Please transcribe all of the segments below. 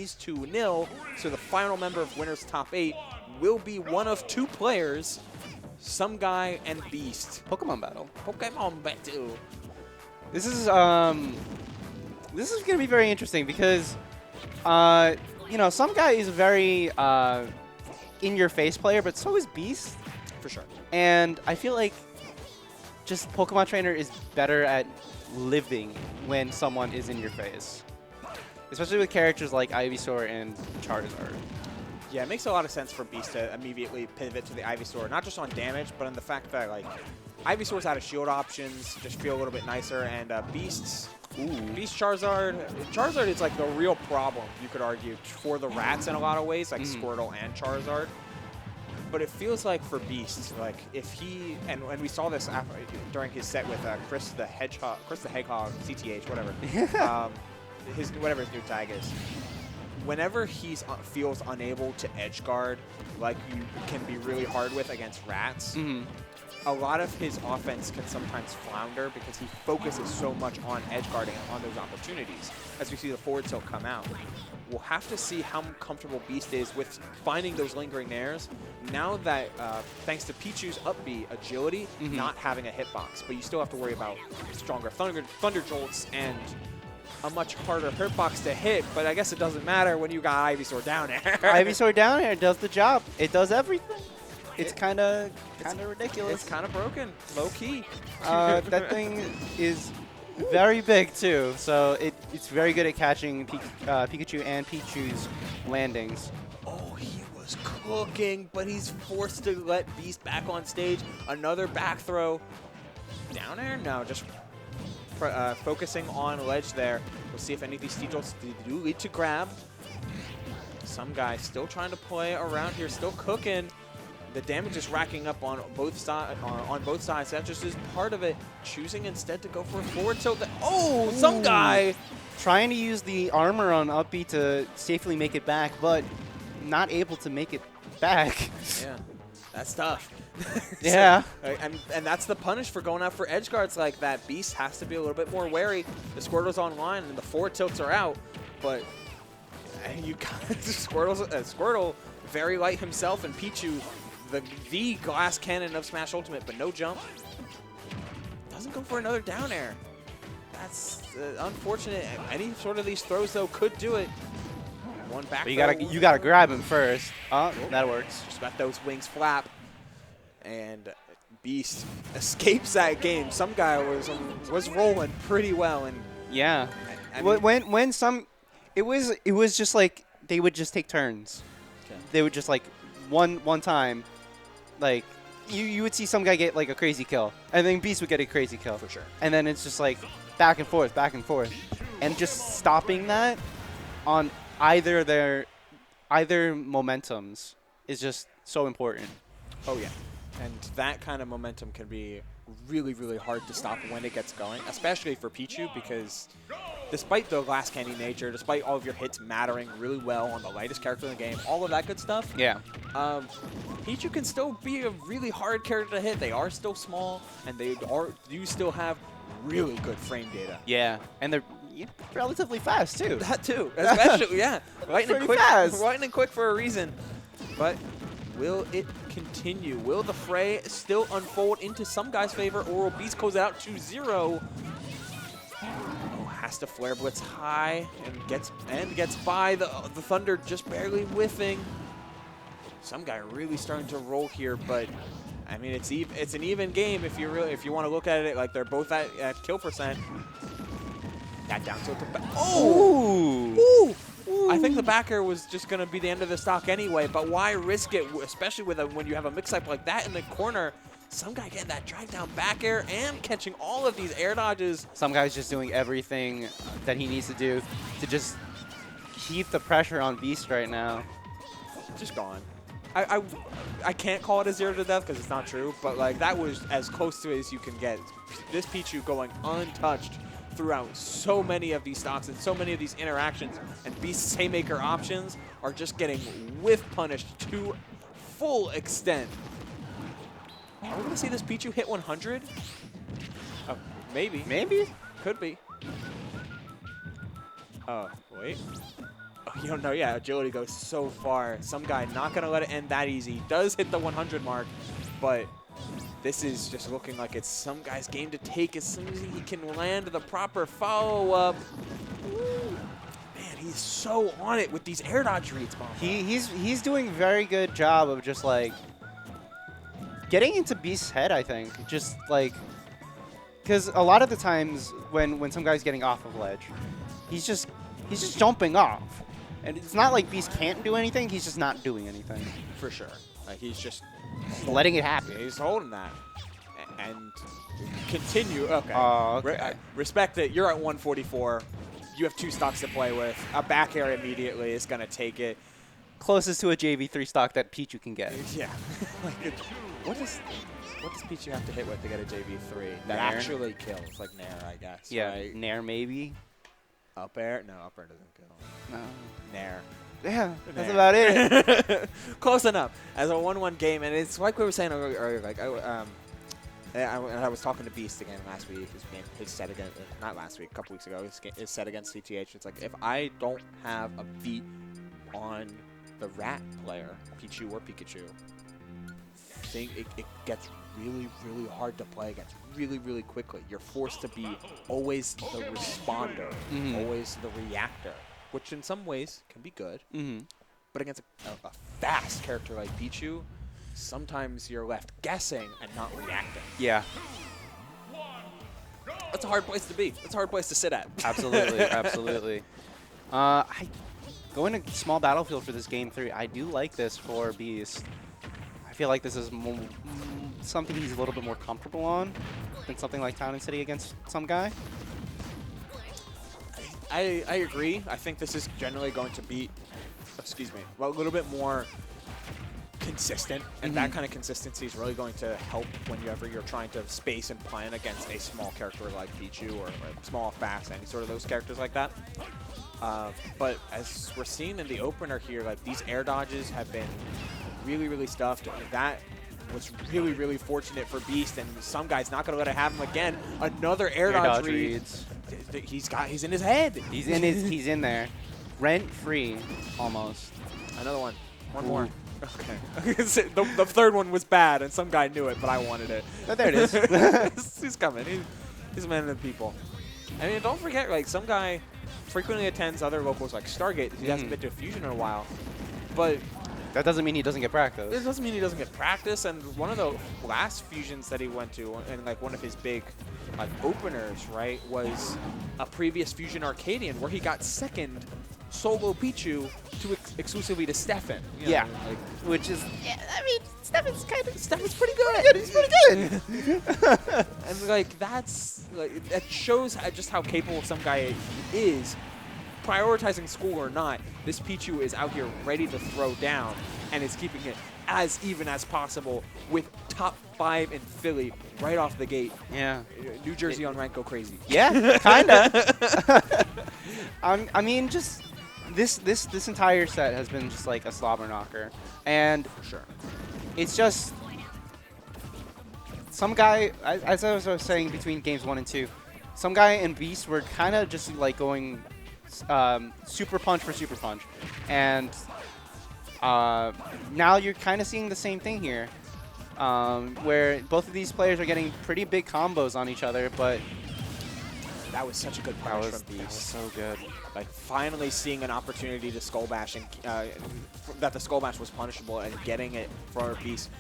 leads to 0. So the final member of Winners Top 8 will be one of 2 players, Sumgai and Beast. Pokemon battle. Pokemon battle. This is gonna be very interesting because, you know, Sumgai is a very in-your-face player, but so is Beast. For sure. And I feel like just Pokemon Trainer is better at living when someone is in your face. Especially with characters like Ivysaur and Charizard. Yeah, it makes a lot of sense for Beast to immediately pivot to the Ivysaur, not just on damage, but on the fact that, like, Ivysaur's out of shield options just feel a little bit nicer, and Beast Charizard is, like, the real problem, you could argue, for the rats in a lot of ways, like Squirtle and Charizard. But it feels like for Beast, like if he and we saw this during his set with Chris the Hedgehog, CTH, whatever, whatever his new tag is. Whenever he feels unable to edge guard, like you can be really hard with against rats, a lot of his offense can sometimes flounder because he focuses so much on edge guarding on those opportunities. As we see the forward tilt come out, we'll have to see how comfortable Beast is with finding those lingering nairs. Now that, thanks to Pichu's upbeat agility, not having a hitbox, but you still have to worry about stronger thunder jolts and a much harder hitbox to hit, but I guess it doesn't matter when you got Ivysaur down air. Ivysaur down air does the job. It does everything. It's kind of ridiculous. It's kind of broken, low key. That thing is very big too, so it's very good at catching Pikachu and Pichu's landings. Oh, he was cooking, but he's forced to let Beast back on stage. Another back throw. Down air? No, just focusing on ledge there. We'll see if any of these Steejolts do lead to grab. Some guy still trying to play around here, still cooking. The damage is racking up on both sides. That just is part of it. Choosing instead to go for a forward tilt. Oh, some guy trying to use the armor on up B to safely make it back, but not able to make it back. Yeah, that's tough. Yeah. And that's the punish for going out for edge guards like that. Beast has to be a little bit more wary. The Squirtle's online and the forward tilts are out, but you got Squirtle very light himself, and Pichu the glass cannon of Smash Ultimate, but no jump. Doesn't go for another down air. That's unfortunate. Any sort of these throws, though, could do it. One back but you gotta grab him first. Oh, that works. Just let those wings flap. And Beast escapes that game. Some guy was rolling pretty well. And yeah. It was just like they would just take turns. Okay. They would just like one time. Like, you would see some guy get, like, a crazy kill, and then Beast would get a crazy kill. For sure. And then it's just, like, back and forth, back and forth. And just stopping that on either momentums is just so important. Oh, yeah. And that kind of momentum can be really, really hard to stop when it gets going, especially for Pichu, because despite the glass candy nature, despite all of your hits mattering really well on the lightest character in the game, all of that good stuff, yeah, Pichu can still be a really hard character to hit. They are still small, and they do still have really good frame data. Yeah, and they're relatively fast, too. That, too. Especially, yeah. Lightning quick, fast. Lightning quick for a reason. But will it continue? Will the fray still unfold into some guy's favor, or will Beast close out to 0? Oh, has to flare blitz high and gets by the Thunder just barely whiffing. Some guy really starting to roll here, but I mean it's an even game if you want to look at it like they're both at kill percent. That down tilt to back. Oh! Ooh. Ooh. I think the back air was just going to be the end of the stock anyway, but why risk it, especially when you have a mix-up like that in the corner? Some guy getting that drag down back air and catching all of these air dodges. Some guy's just doing everything that he needs to do to just keep the pressure on Beast right now. Just gone. I can't call it a 0 to death because it's not true, but like that was as close to it as you can get. This Pichu going untouched throughout so many of these stocks and so many of these interactions, and Beast's Haymaker options are just getting whiff punished to full extent. Are we going to see this Pichu hit 100? Maybe. Maybe? Could be. Oh, wait. You don't know, yeah, agility goes so far. Sumgai not going to let it end that easy. Does hit the 100 mark, but this is just looking like it's Sumgai's game to take as soon as he can land the proper follow-up. Man, he's so on it with these air dodge reads, Bomba. He's doing a very good job of just, like, getting into Beast's head, I think. Just, like, because a lot of the times when some guy's getting off of ledge, he's just jumping off. And it's not like Beast can't do anything, he's just not doing anything. For sure. Like, he's just letting it happen. He's holding that. And continue. Okay. Okay. Respect it. You're at 144. You have 2 stocks to play with. A back air immediately is going to take it. Closest to a JV3 stock that Pichu can get. Yeah. What does Pichu have to hit with to get a JV3 that Nair? actually kills? Like Nair, I guess. Yeah, right? Nair maybe. Up air? No, up air doesn't kill. No. Nair. Yeah, that's Nair. about it. Close enough. As a 1-1 game, and it's like we were saying earlier, like I was talking to Beast again last week. His set against, not last week, a couple weeks ago. His set against CTH. It's like if I don't have a beat on the rat player, Pichu or Pikachu, I think it gets really, really hard to play against really, really quickly. You're forced to be always the responder, always the reactor, which in some ways can be good. But against a fast character like Pichu, sometimes you're left guessing and not reacting. Yeah. That's a hard place to be. That's a hard place to sit at. Absolutely, absolutely. Going to small battlefield for this game 3, I do like this for Beast. I feel like this is something he's a little bit more comfortable on than something like Town and City against some guy. I agree. I think this is generally going to be, a little bit more consistent, and that kind of consistency is really going to help whenever you're trying to space and plan against a small character like Pichu or small, fast, any sort of those characters like that. But as we're seeing in the opener here, like these air dodges have been really, really stuffed. That was really, really fortunate for Beast, and some guy's not going to let it happen again. Another air dodge reads. He's in his head. He's in there, rent free, almost. Another one. One more. Okay. the third one was bad, and some guy knew it, but I wanted it. Oh, there it is. He's coming. He's a man of the people. I mean, don't forget, like, some guy frequently attends other locals like Stargate. He hasn't been to a Fusion in a while. But that doesn't mean he doesn't get practice. It doesn't mean he doesn't get practice. And one of the last Fusions that he went to, and like one of his big like openers, right, was a previous Fusion Arcadian where he got second solo Pichu to exclusively to Stefan. Yeah, like, which is, I mean, Stefan's pretty good. He's pretty good. And like that shows just how capable some guy is. Prioritizing school or not, this Pichu is out here ready to throw down and is keeping it as even as possible with top 5 in Philly right off the gate. Yeah. New Jersey on rank go crazy. Yeah, kinda. I mean, just this entire set has been just like a slobber knocker, and For sure. it's just some guy. As I was saying, between games 1 and 2, some guy and Beast were kind of just like going super punch for super punch, and now you're kind of seeing the same thing here, where both of these players are getting pretty big combos on each other, but That was such a good punish from Beast. That was so good. Like finally seeing an opportunity to skull bash and that the skull bash was punishable and getting it for Beast.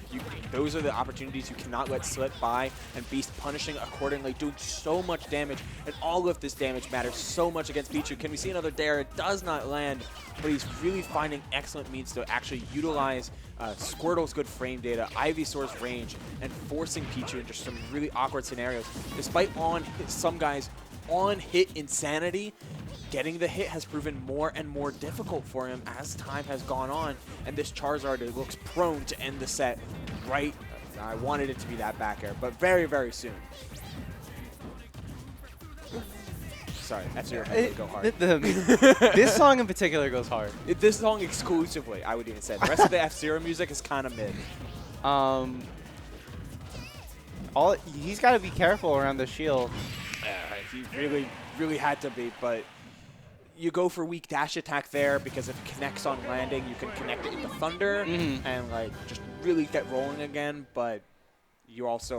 Those are the opportunities you cannot let slip by, and Beast punishing accordingly, doing so much damage, and all of this damage matters so much against Pichu. Can we see another dare? It does not land, but he's really finding excellent means to actually utilize Squirtle's good frame data, Ivysaur's range, and forcing Pichu into some really awkward scenarios. Despite some guys on hit insanity, getting the hit has proven more and more difficult for him as time has gone on, and this Charizard looks prone to end the set right. I wanted it to be that back air, but very, very soon. Sorry, F-Zero would go hard. This song in particular goes hard. This song exclusively, I would even say. The rest of the F-Zero music is kind of mid. He's got to be careful around the shield. He really, really had to be, but you go for weak dash attack there because if it connects on landing, you can connect it into Thunder and like just really get rolling again. But you also